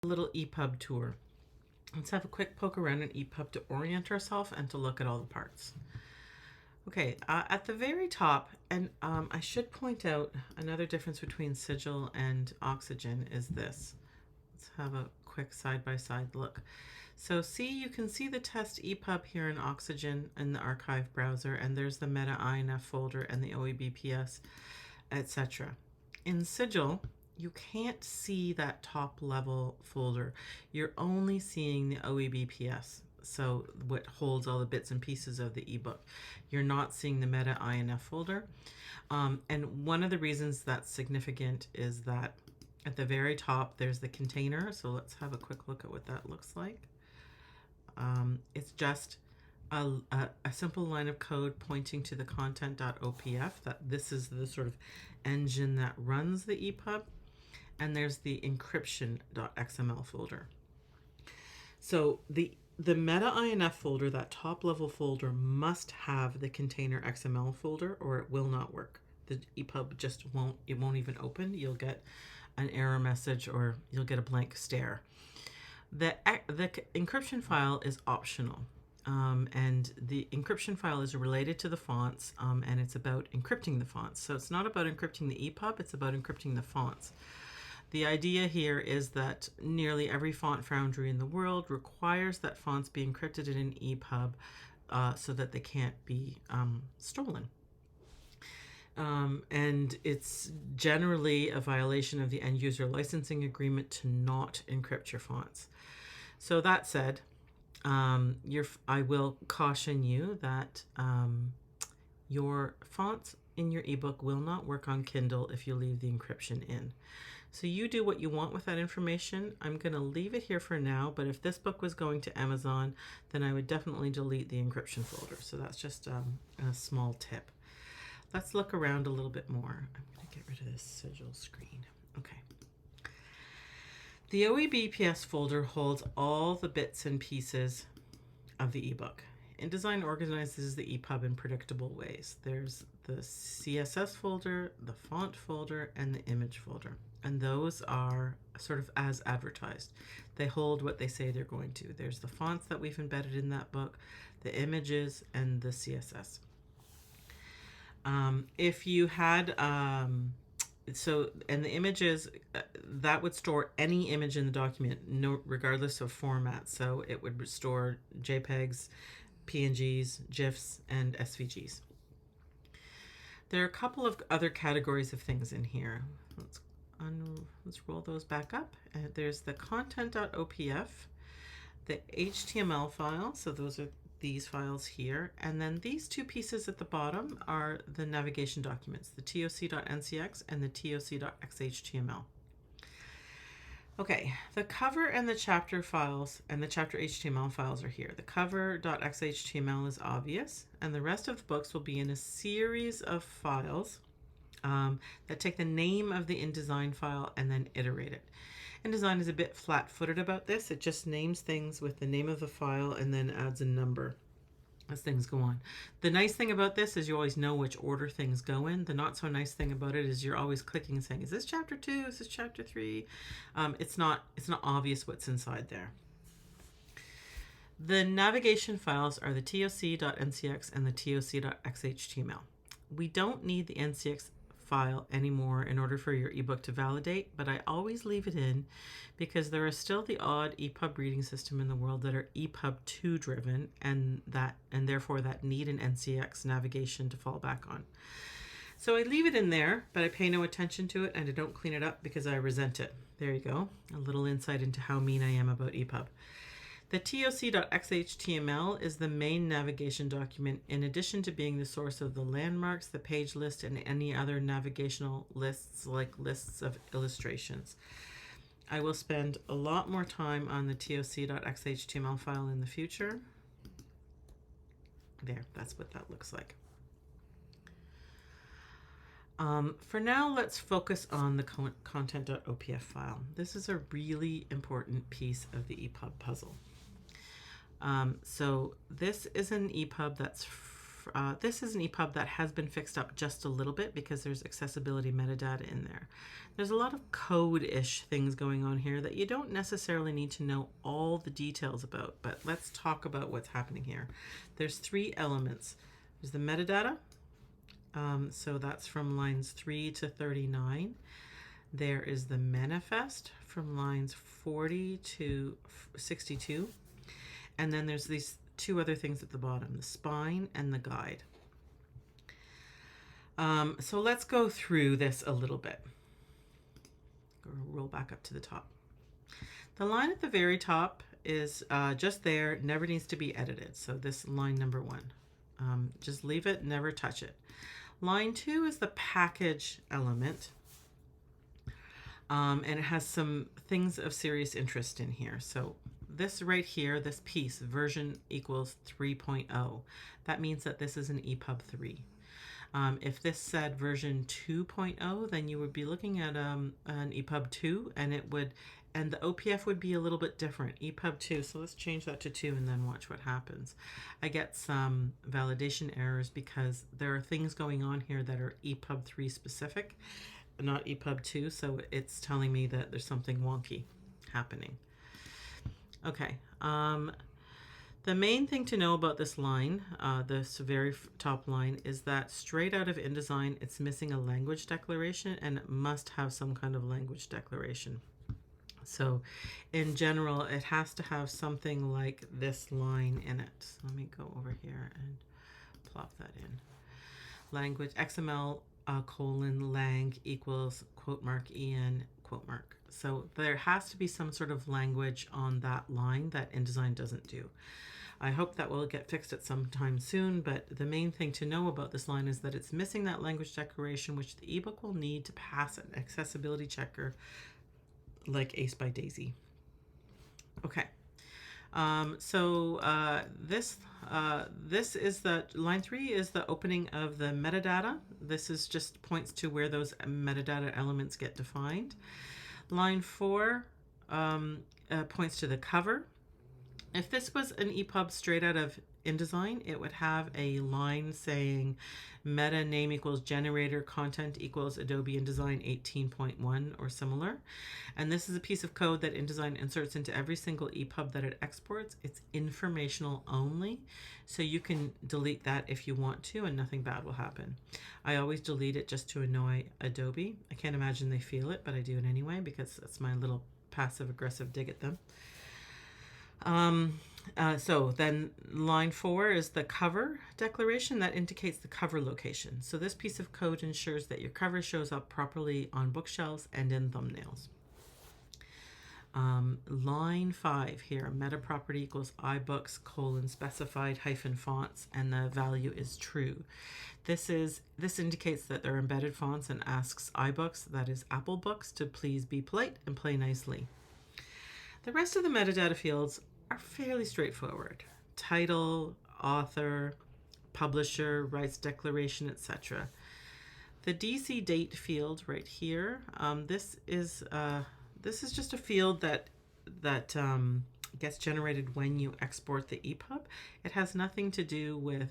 Little EPUB tour. Let's have a quick poke around in EPUB to orient ourselves and to look at all the parts. Okay, at the very top, and I should point out another difference between sigil and oxygen is this. Let's have a quick side-by-side look. So you can see the test EPUB here in Oxygen in the archive browser, and there's the META-INF folder and the OEBPS, etc. In Sigil, you can't see that top level folder. You're only seeing the OEBPS, so what holds all the bits and pieces of the ebook. You're not seeing the META-INF folder. And one of the reasons that's significant is that at the very top, there's the container. So let's have a quick look at what that looks like. It's just a simple line of code pointing to the content.opf, that this is the sort of engine that runs the EPUB. And there's the encryption.xml folder. So the META-INF folder, that top level folder, must have the container XML folder or it will not work. The EPUB just won't even open. You'll get an error message or you'll get a blank stare. The encryption file is optional, and the encryption file is related to the fonts, and it's about encrypting the fonts. So it's not about encrypting the EPUB, it's about encrypting the fonts. The idea here is that nearly every font foundry in the world requires that fonts be encrypted in an EPUB so that they can't be stolen. And it's generally a violation of the end user licensing agreement to not encrypt your fonts. So that said, I will caution you that your fonts in your ebook will not work on Kindle if you leave the encryption in. So you do what you want with that information. I'm going to leave it here for now, but if this book was going to Amazon, then I would definitely delete the encryption folder. So that's just a small tip. Let's look around a little bit more. I'm going to get rid of this sigil screen. Okay. The OEBPS folder holds all the bits and pieces of the ebook. InDesign organizes the EPUB in predictable ways. There's the CSS folder, the font folder, and the image folder. And those are sort of as advertised. They hold what they say they're going to. There's the fonts that we've embedded in that book, the images, and the CSS. If you had, and the images, that would store any image in the document, regardless of format. So it would store JPEGs, PNGs, GIFs, and SVGs. There are a couple of other categories of things in here. Let's roll those back up. There's the content.opf, the HTML file. So those are these files here. And then these two pieces at the bottom are the navigation documents, the toc.ncx and the toc.xhtml. Okay, the cover and the chapter files and the chapter HTML files are here. The cover.xhtml is obvious, and the rest of the books will be in a series of files that take the name of the InDesign file and then iterate it. InDesign is a bit flat-footed about this. It just names things with the name of the file and then adds a number as things go on. The nice thing about this is you always know which order things go in. The not so nice thing about it is you're always clicking and saying, is this chapter 2? Is this chapter 3? It's not obvious what's inside there. The navigation files are the toc.ncx and the toc.xhtml. We don't need the NCX file anymore in order for your ebook to validate, but I always leave it in because there are still the odd EPUB reading system in the world that are EPUB 2 driven and therefore that need an NCX navigation to fall back on. So I leave it in there, but I pay no attention to it and I don't clean it up because I resent it. There you go. A little insight into how mean I am about EPUB. The toc.xhtml is the main navigation document in addition to being the source of the landmarks, the page list, and any other navigational lists like lists of illustrations. I will spend a lot more time on the toc.xhtml file in the future. There, that's what that looks like. For now, let's focus on the content.opf file. This is a really important piece of the EPUB puzzle. So this is an EPUB that's this is an EPUB that has been fixed up just a little bit because there's accessibility metadata in there. There's a lot of code-ish things going on here that you don't necessarily need to know all the details about, but let's talk about what's happening here. There's 3 elements. There's the metadata, so that's from lines 3 to 39. There is the manifest from lines 40 to 62. And then there's these 2 other things at the bottom, the spine and the guide. So let's go through this a little bit. Roll back up to the top. The line at the very top is just there, never needs to be edited. So this line number 1, just leave it, never touch it. Line 2 is the package element. And it has some things of serious interest in here. So this right here, this piece, version equals 3.0. That means that this is an EPUB 3. If this said version 2.0, then you would be looking at an EPUB 2, and the OPF would be a little bit different. EPUB 2, so let's change that to 2 and then watch what happens. I get some validation errors because there are things going on here that are EPUB 3 specific, not EPUB 2, so it's telling me that there's something wonky happening. Okay, the main thing to know about this line, this very top line, is that straight out of InDesign, it's missing a language declaration, and it must have some kind of language declaration. So in general, it has to have something like this line in it. So let me go over here and plop that in. Language XML :lang equals quote mark en quote mark. So there has to be some sort of language on that line that InDesign doesn't do. I hope that will get fixed at some time soon, but the main thing to know about this line is that it's missing that language declaration, which the ebook will need to pass an accessibility checker like Ace by Daisy. Okay. This is the line 3 is the opening of the metadata. This is just points to where those metadata elements get defined. Line 4 points to the cover. If this was an EPUB straight out of InDesign, it would have a line saying meta name equals generator content equals Adobe InDesign 18.1 or similar. And this is a piece of code that InDesign inserts into every single EPUB that it exports. It's informational only, so you can delete that if you want to and nothing bad will happen. I always delete it just to annoy Adobe. I can't imagine they feel it, but I do it anyway because that's my little passive aggressive dig at them. So then line 4 is the cover declaration that indicates the cover location. So this piece of code ensures that your cover shows up properly on bookshelves and in thumbnails. Line 5 here, meta property equals iBooks : specified -fonts, and the value is true. This indicates that they're embedded fonts and asks iBooks, that is Apple Books, to please be polite and play nicely. The rest of the metadata fields are fairly straightforward. Title, author, publisher, rights declaration, etc. The DC date field right here, this is just a field that gets generated when you export the EPUB. It has nothing to do with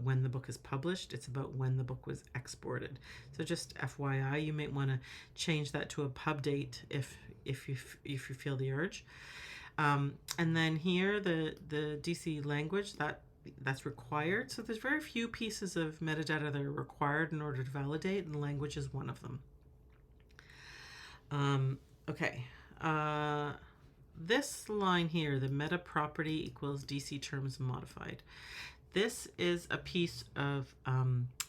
when the book is published. It's about when the book was exported. So just FYI, you might want to change that to a pub date if you feel the urge. And then here, the DC language, that's required. So there's very few pieces of metadata that are required in order to validate, and language is one of them. Okay. This line here, the meta property equals DC terms modified. This is a piece of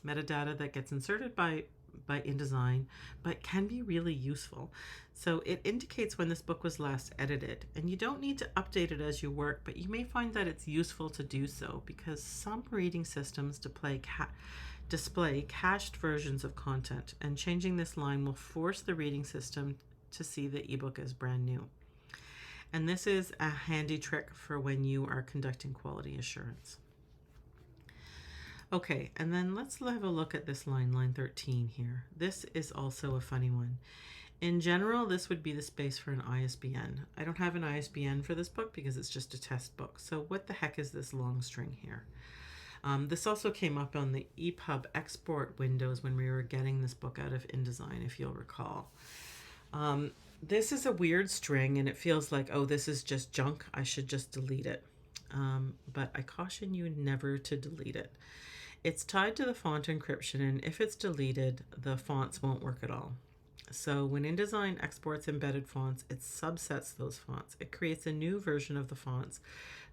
metadata that gets inserted by InDesign, but can be really useful. So it indicates when this book was last edited, and you don't need to update it as you work, but you may find that it's useful to do so because some reading systems display cached versions of content, and changing this line will force the reading system to see the ebook as brand new. And this is a handy trick for when you are conducting quality assurance. Okay, and then let's have a look at this line 13 here. This is also a funny one. In general, this would be the space for an ISBN. I don't have an ISBN for this book because it's just a test book. So what the heck is this long string here? This also came up on the EPUB export windows when we were getting this book out of InDesign, if you'll recall. This is a weird string, and it feels like, oh, this is just junk. I should just delete it. But I caution you never to delete it. It's tied to the font encryption, and if it's deleted, the fonts won't work at all. So when InDesign exports embedded fonts, it subsets those fonts. It creates a new version of the fonts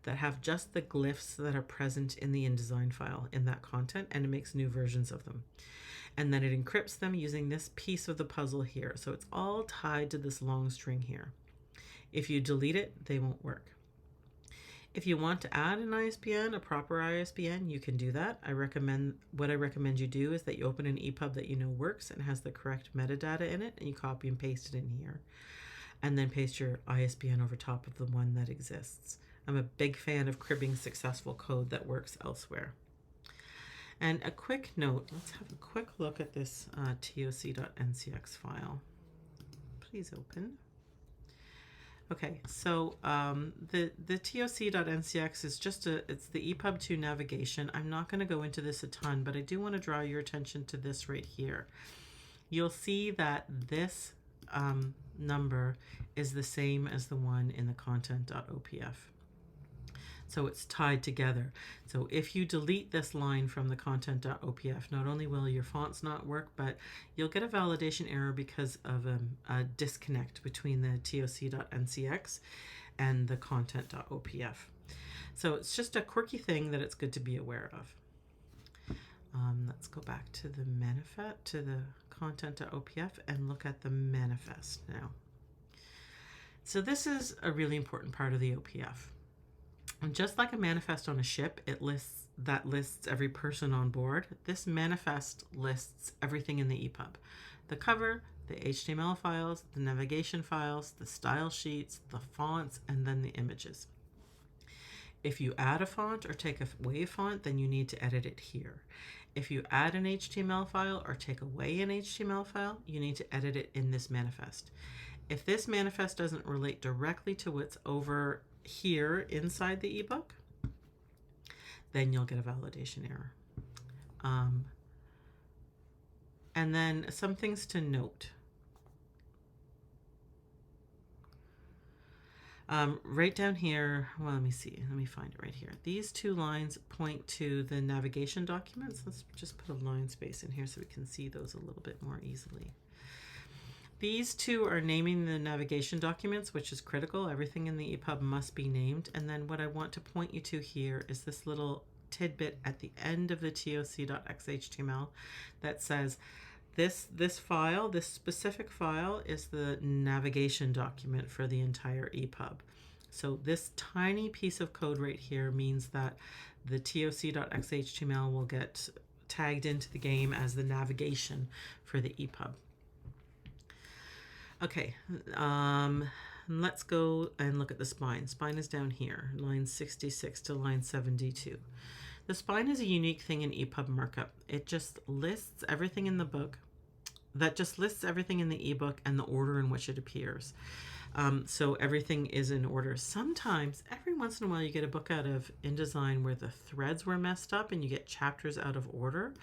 that have just the glyphs that are present in the InDesign file in that content, and it makes new versions of them. And then it encrypts them using this piece of the puzzle here. So it's all tied to this long string here. If you delete it, they won't work. If you want to add an ISBN, a proper ISBN, you can do that. What I recommend you do is that you open an EPUB that you know works and has the correct metadata in it, and you copy and paste it in here. And then paste your ISBN over top of the one that exists. I'm a big fan of cribbing successful code that works elsewhere. And a quick note, let's have a quick look at this toc.ncx file. Please open. Okay, so the toc.ncx is just it's the EPUB 2 navigation. I'm not going to go into this a ton, but I do want to draw your attention to this right here. You'll see that this number is the same as the one in the content.opf. So it's tied together. So if you delete this line from the content.opf, not only will your fonts not work, but you'll get a validation error because of a disconnect between the toc.ncx and the content.opf. So it's just a quirky thing that it's good to be aware of. Let's go back to the manifest, to the content.opf, and look at the manifest now. So this is a really important part of the OPF. And just like a manifest on a ship, it lists every person on board. This manifest lists everything in the EPUB. The cover, the HTML files, the navigation files, the style sheets, the fonts, and then the images. If you add a font or take away a font, then you need to edit it here. If you add an HTML file or take away an HTML file, you need to edit it in this manifest. If this manifest doesn't relate directly to what's over here inside the ebook, then you'll get a validation error. And then some things to note. Right down here, well, let me find it right here. These two lines point to the navigation documents. Let's just put a line space in here so we can see those a little bit more easily. These two are naming the navigation documents, which is critical. Everything in the EPUB must be named. And then what I want to point you to here is this little tidbit at the end of the toc.xhtml that says this file, this specific file, is the navigation document for the entire EPUB. So this tiny piece of code right here means that the toc.xhtml will get tagged into the game as the navigation for the EPUB. Okay, let's go and look at the spine. Spine is down here, line 66 to line 72. The spine is a unique thing in EPUB markup. It just lists everything in the book. That just lists everything in the ebook and the order in which it appears. So everything is in order. Sometimes, every once in a while, you get a book out of InDesign where the threads were messed up and you get chapters out of order,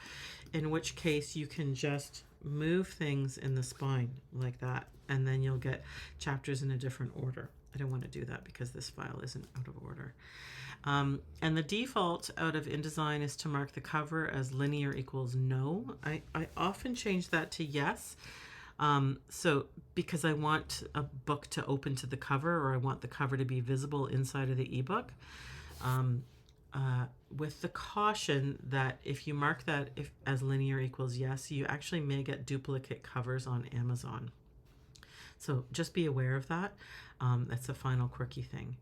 in which case you can just move things in the spine like that, and then you'll get chapters in a different order. I don't want to do that because this file isn't out of order. And the default out of InDesign is to mark the cover as linear equals no. I often change that to yes. So because I want a book to open to the cover, or I want the cover to be visible inside of the ebook, with the caution that if you mark that as linear equals yes, you actually may get duplicate covers on Amazon. So just be aware of that. That's a final quirky thing.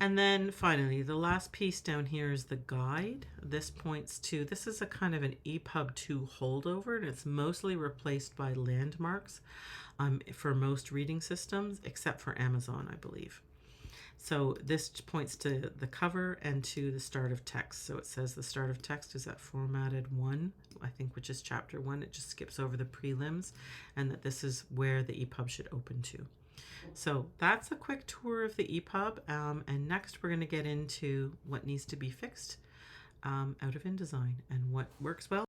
And then finally, the last piece down here is the guide. This points to, this is a kind of an EPUB 2 holdover, and it's mostly replaced by landmarks for most reading systems, except for Amazon, I believe. So this points to the cover and to the start of text. So it says the start of text is at formatted 1, I think, which is chapter 1. It just skips over the prelims, and that this is where the EPUB should open to. So that's a quick tour of the EPUB, and next we're going to get into what needs to be fixed out of InDesign and what works well